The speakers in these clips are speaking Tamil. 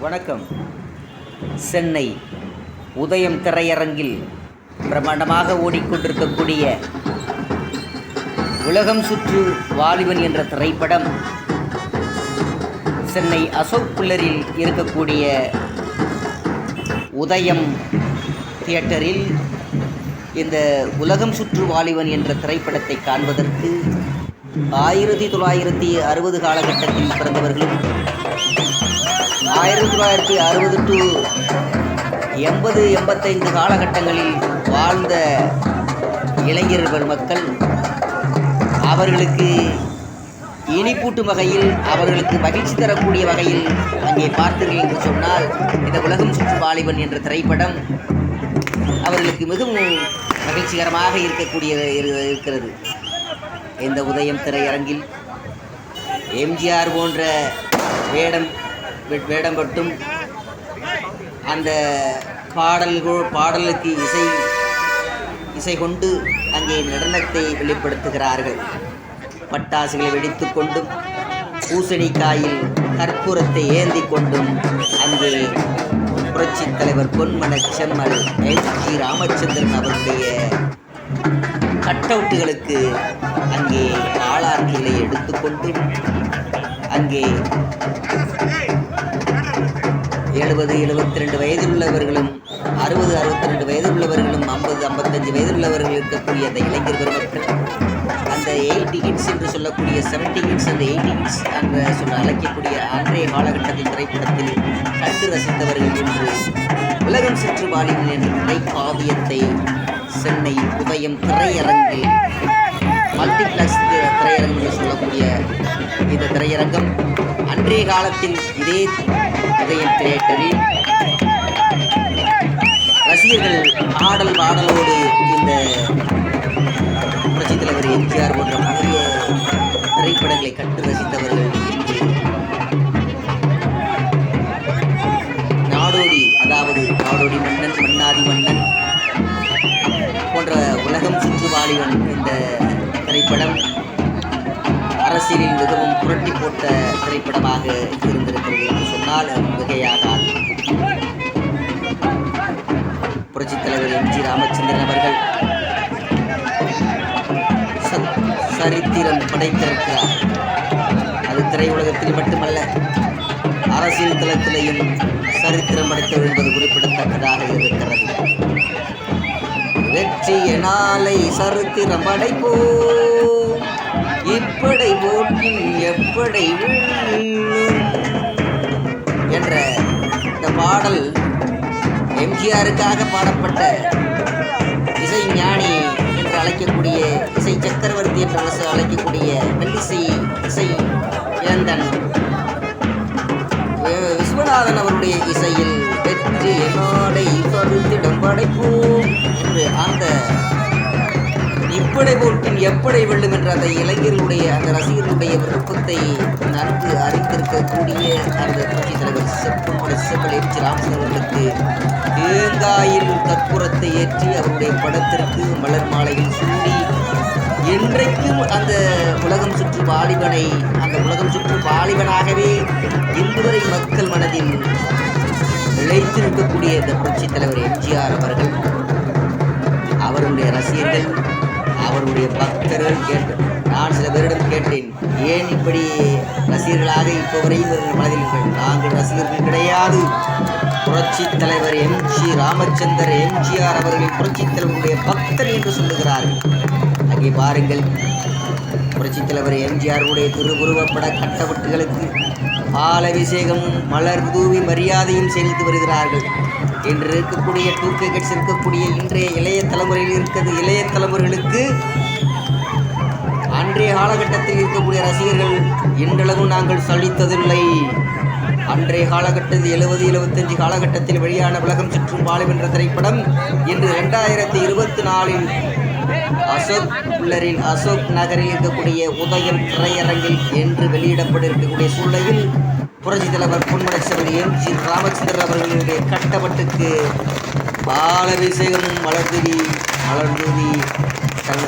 வணக்கம். சென்னை உதயம் திரையரங்கில் பிரம்மாண்டமாக ஓடிக்கொண்டிருக்கக்கூடிய உலகம் சுற்று வாலிபன் என்ற திரைப்படம் சென்னை அசோக் பில்லரில் இருக்கக்கூடிய உதயம் தியேட்டரில் இந்த உலகம் சுற்று வாலிபன் என்ற திரைப்படத்தை காண்பதற்கு 1960 காலகட்டத்தில் பிறந்தவர்களும் 1960 to 80-85 காலகட்டங்களில் வாழ்ந்த இளைஞர் பெருமக்கள் அவர்களுக்கு இனிப்பூட்டும் வகையில், அவர்களுக்கு மகிழ்ச்சி தரக்கூடிய வகையில் அங்கே பார்த்தீர்கள் என்று சொன்னால் இந்த உலகம் சுற்று வாலிபன் என்ற திரைப்படம் அவர்களுக்கு மிகவும் மகிழ்ச்சிகரமாக இருக்கிறது. இந்த உதயம் திரையரங்கில் எம்ஜிஆர் போன்ற வேடம் பட்டும் அந்த பாடலுக்கு இசை கொண்டு அங்கே நடனத்தை வெளிப்படுத்துகிறார்கள். பட்டாசுகளை வெடித்து கொண்டும் பூசணிக்காயில் கற்பூரத்தை ஏந்தி கொண்டும் அங்கே புரட்சி தலைவர் பொன்மனச் செம்மல் எம்.ஜி. ராமச்சந்திரன் அவருடைய கட்டவுட்டுகளுக்கு அங்கே ஆளாக்கிகளை எடுத்துக்கொண்டு அங்கே 70-72 வயதில் உள்ளவர்களும் 60-62 வயதில் உள்ளவர்களும் 50-55 வயதில் உள்ளவர்கள் இருக்கக்கூடிய அந்த இளைஞர் பெருமக்கள் அந்த 80 ஹிட்ஸ் என்று சொல்லக்கூடிய 70 ஹிட்ஸ் அந்த 80 ஹிட்ஸ் என்று அழைக்கக்கூடிய அன்றைய காலகட்டத்தில் திரைப்படத்தில் கண்டு ரசித்தவர்கள் என்று உலகம் சுற்று வாலிபன் என்ற திரைக்காவியத்தை சென்னை உதயம் திரையரங்கில் மல்டிப்ளெக்ஸ் திரையரங்கம் என்று சொல்லக்கூடிய இந்த திரையரங்கம் அன்றைய காலத்தில் இதே உதயம் தியேட்டரில் ரசிகர்கள் பாடலோடு இந்த புரட்சித் தலைவர் எம்ஜிஆர் போன்ற நிறைய திரைப்படங்களை கண்டு ரசித்தவர்கள் என்று நாடோடி மன்னன், மன்னாதி மன்னன் போன்ற உலகம் சுற்று வாலிபன் இந்த திரைப்படம் அரசியலில் மிகவும் புரட்டி போட்ட திரைப்படமாக இருந்திருக்கிறது என்று சொன்னால் மிகையாகாது. புரட்சித் தலைவர் எம்.ஜி. ராமச்சந்திரன் அவர்கள் சரித்திரம் படைத்திருக்கிறார். அது திரையுலகத்தில் மட்டுமல்ல, அரசியல் தளத்திலேயும் சரித்திரம் படைத்தவர் என்பது குறிப்பிடத்தக்கதாக இருக்கிறது. வெற்றிய நாளை சரித்திரம் படைப்போம், இப்படை போட்டில் எப்படை என்ற இந்த பாடல் எம்ஜிஆருக்காக பாடப்பட்ட இசை ஞானி என்று அழைக்கக்கூடிய, இசை சக்கரவர்த்தி என்று அழைக்கக்கூடிய மெல்லிசை இசை வேந்தன் விஸ்வநாதன் அவருடைய இசையில் வெற்றி நாளை சரித்திரம் படைப்போம் என்று அந்த இப்படை போட்டின் எப்படை வெல்லும் என்ற அந்த இளைஞர்களுடைய அந்த ரசிகர்களுடைய விருப்பத்தை நன்கு அறிந்திருக்கக்கூடிய அந்த புரட்சி தலைவர் செம்மல் எம்.ஜி. ராமச்சந்திரனுக்கு தேங்காயில் கற்பூரத்தை ஏற்றி அவருடைய படத்திற்கு மலர் மாலையில் சூடி என்றைக்கும் அந்த உலகம் சுற்று வாலிபனை அந்த உலகம் சுற்று வாலிபனாகவே இன்று வரை மக்கள் மனதில் நிலைத்திருக்கக்கூடிய இந்த புரட்சி தலைவர் எம்ஜிஆர் அவர்கள், அவருடைய ரசிகர்கள், அவருடைய பக்தர்கள் நான் சில பேரிடம் கேட்டேன், ஏன் இப்படி ரசிகர்களாக இப்போ வரையும் மனதில் நாங்கள் ரசிகர்கள் கிடையாது, புரட்சி தலைவர் எம்.ஜி. ராமச்சந்திர எம்ஜிஆர் அவர்கள் புரட்சி தலைவருடைய பக்தர் என்று சொல்லுகிறார்கள். அங்கே பாருங்கள், புரட்சி தலைவர் எம்ஜிஆருடைய திருவுருவப்பட கட்டவட்டுகளுக்கு பாலபிஷேகமும் மலர் தூவி மரியாதையும் செலுத்தி வருகிறார்கள். இன்று இருக்கக்கூடிய 2K கிட்ஸ் இருக்கக்கூடிய இன்றைய இளைய தலைமுறைகளுக்கு அன்றைய காலகட்டத்தில் இருக்கக்கூடிய ரசிகர்கள் இன்றளவும் நாங்கள் சலித்ததில்லை. அன்றைய காலகட்டத்தில் 70-75 காலகட்டத்தில் வெளியான உலகம் சுற்றும் வாலிபன் என்ற திரைப்படம் இன்று 2024 அசோக் பில்லரில் அசோக் நகரில் இருக்கக்கூடிய உதயம் திரையரங்கில் என்று வெளியிடப்பட இருக்கக்கூடிய சூழ்நிலையில் புரட்சித் தலைவர் பொன்மனச்செம்மல் எம்.ஜி. ராமச்சந்திரன் அவர்களுடைய கட்டப்பட்டுக்கு பாலாபிஷேகமும் மலர்தூவி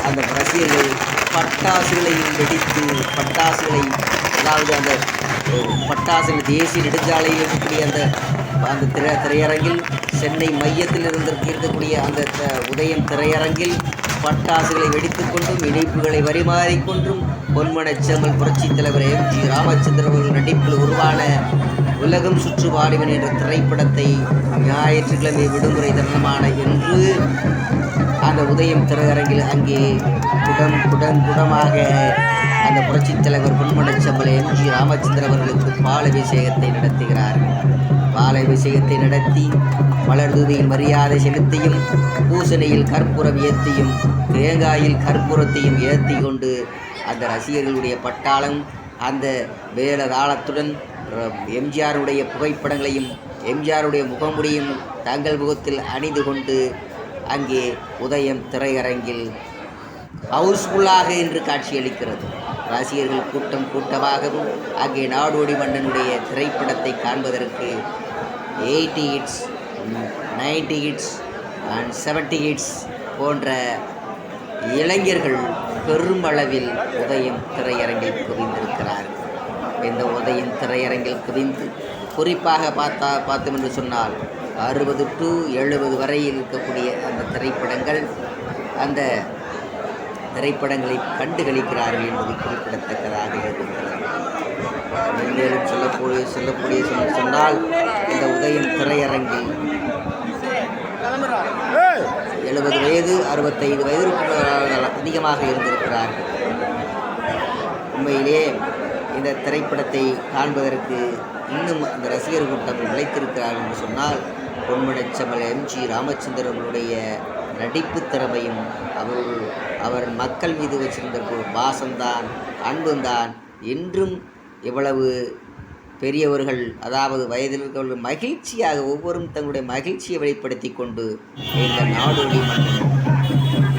அந்த ரசிகர்கள் பட்டாசுகளையும் வெடித்து அதாவது அந்த பட்டாசுகள் தேசிய நெடுஞ்சாலையில் இருக்கக்கூடிய அந்த திரையரங்கில் சென்னை மையத்தில் இருக்கக்கூடிய அந்த உதயம் திரையரங்கில் பட்டாசுகளை வெடித்துக்கொண்டும் இணைப்புகளை வரிமாறிக்கொண்டும் பொன்மனச்செம்மல் புரட்சித் தலைவர் எம்.ஜி. ராமச்சந்திரன் அவர்கள் நடிப்பில் உருவான உலகம் சுற்று வாலிபன் என்ற திரைப்படத்தை ஞாயிற்றுக்கிழமை விடுமுறை தினமான என்று அந்த உதயம் திரையரங்கில் அங்கே குடமாக அந்த புரட்சித் தலைவர் பொன்மனச்செம்மல் எம்.ஜி. ராமச்சந்திரன் அவர்களுக்கு பாலாபிஷேகத்தை நடத்துகிறார். பாலாபிஷேகத்தை நடத்தி மலர்தூவியில் மரியாதை செலுத்தியும் பூசணையில் கற்பூரம் ஏற்றியும் தேங்காயில் கற்பூரத்தையும் ஏற்றி கொண்டு அந்த ரசிகர்களுடைய பட்டாளம் அந்த மேலதாளத்துடன் எம்ஜிஆருடைய புகைப்படங்களையும் எம்ஜிஆருடைய முகமுடியும் தங்கள் முகத்தில் அணிந்து கொண்டு அங்கே உதயம் திரையரங்கில் ஹவுஸ்ஃபுல்லாக என்று காட்சியளிக்கிறது. ரசிகர்கள் கூட்டமாகவும் அங்கே நாடோடி மன்னனுடைய திரைப்படத்தை காண்பதற்கு 80 ஹிட்ஸ் 90 ஹிட்ஸ் அண்ட் 70 ஹிட்ஸ் போன்ற இளைஞர்கள் பெருமளவில் உதயம் திரையரங்கில் குவிந்திருக்கிறார்கள். இந்த உதயம் திரையரங்கில் குவிந்து குறிப்பாக பார்த்தோம் என்று சொன்னால் 60 to 70 வரை இருக்கக்கூடிய அந்த திரைப்படங்களை கண்டு கழிக்கிறார்கள் என்பது குறிப்பிடத்தக்கதாக இருக்கிறது. மேலும் சொல்லக்கூடிய சொன்னால் இந்த உதயம் திரையரங்கில் 70 வயது 65 வயதிற்குள்ளவர்கள் அதிகமாக இருந்திருக்கிறார்கள். உண்மையிலே இந்த திரைப்படத்தை காண்பதற்கு இன்னும் அந்த ரசிகர் கூட்டம் நிலைத்திருக்கிறார்கள் என்று சொன்னால் பொன்மனச்செம்மல் எம்.ஜி. ராமச்சந்திரனுடைய நடிப்பு திறமையும் அவர் மக்கள் மீது வச்சிருந்த பாசம்தான் அன்புந்தான். என்றும் இவ்வளவு பெரியவர்கள் அதாவது வயதில் இருக்கிறவர்கள் மகிழ்ச்சியாக ஒவ்வொரும் தங்களுடைய மகிழ்ச்சியை வெளிப்படுத்தி கொண்டு இந்த நாடோடி மன்னன்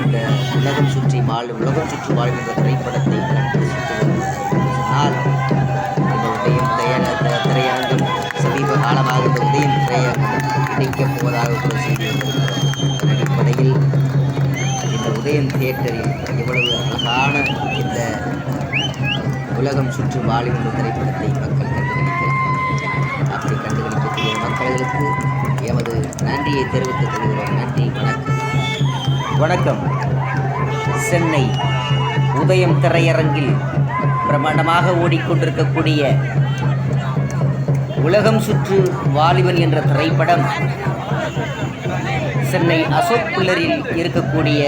இந்த உலகம் சுற்றி வாழ்கின்ற திரைப்படத்தை கண்டு சொன்னால் இந்த உதயம் திரையரங்கம் சமீப காலமாக இந்த உதயம் திரையரங்கம் கிடைக்கப் போவதாக கூட செய்தி வந்திருக்கிறது. அடிப்படையில் இந்த உதயம் தியேட்டரில் எவ்வளவு அழகான இந்த உலகம் சுற்றி வாழ்கின்ற திரைப்படத்தை மக்கள் கண்டுகளிக்கிறார். அப்படி கண்டுகளிக்கக்கூடிய மக்களுக்கு எமது நன்றியை தெரிவித்துக் கொள்கிறோம். நன்றி, வணக்கம். சென்னை உதயம் திரையரங்கில் பிரமாண்டமாக ஓடிக்கொண்டிருக்கக்கூடிய உலகம் சுற்று வாலிபன் என்ற திரைப்படம் சென்னை அசோக் பில்லரில் இருக்கக்கூடிய